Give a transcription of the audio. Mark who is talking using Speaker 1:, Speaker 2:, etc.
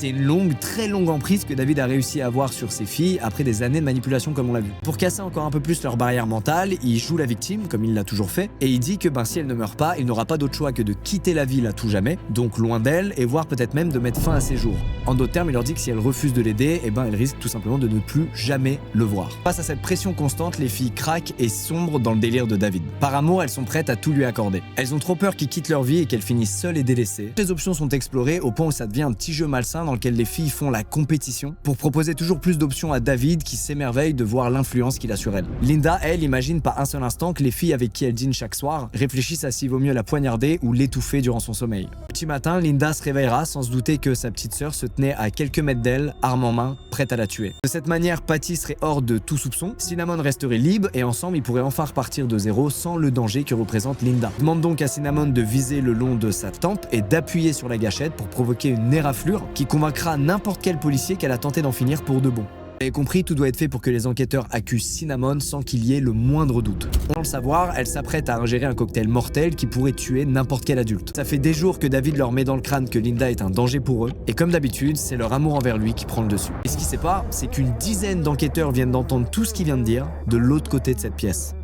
Speaker 1: C'est une longue, très longue emprise que David a réussi à avoir sur ses filles après des années de manipulation comme on l'a vu. Pour casser encore un peu plus leur barrière mentale, il joue la victime comme il l'a toujours fait et il dit que si elle ne meurt pas, il n'aura pas d'autre choix que de quitter la ville à tout jamais, donc loin d'elle et voire peut-être même de mettre fin à ses jours. En d'autres termes, il leur dit que si elle refuse de l'aider, elle risque tout simplement de ne plus jamais le voir. Face à cette pression constante, les filles craquent et sombrent dans le délire de David. Par amour, elles sont prêtes à tout lui accorder. Elles ont trop peur qu'il quitte leur vie et qu'elles finissent seules et délaissées. Les options sont explorées au point où ça devient un petit jeu malsain dans lequel les filles font la compétition pour proposer toujours plus d'options à David qui s'émerveille de voir l'influence qu'il a sur elle. Linda, elle, imagine pas un seul instant que les filles avec qui elle dîne chaque soir réfléchissent à s'il vaut mieux la poignarder ou l'étouffer durant son sommeil. Petit matin, Linda se réveillera sans se douter que sa petite sœur se tenait à quelques mètres d'elle, arme en main, prête à la tuer. De cette manière, Patty serait hors de tout soupçon, Cinnamon resterait libre et ensemble ils pourraient enfin repartir de zéro sans le danger que représente Linda. Il demande donc à Cinnamon de viser le long de sa tempe et d'appuyer sur la gâchette pour provoquer une éraflure qui convaincra n'importe quel policier qu'elle a tenté d'en finir pour de bon. Vous avez compris, tout doit être fait pour que les enquêteurs accusent Cinnamon sans qu'il y ait le moindre doute. Sans le savoir, elle s'apprête à ingérer un cocktail mortel qui pourrait tuer n'importe quel adulte. Ça fait des jours que David leur met dans le crâne que Linda est un danger pour eux, et comme d'habitude, c'est leur amour envers lui qui prend le dessus. Et ce qui sait pas, c'est qu'une dizaine d'enquêteurs viennent d'entendre tout ce qu'il vient de dire de l'autre côté de cette pièce.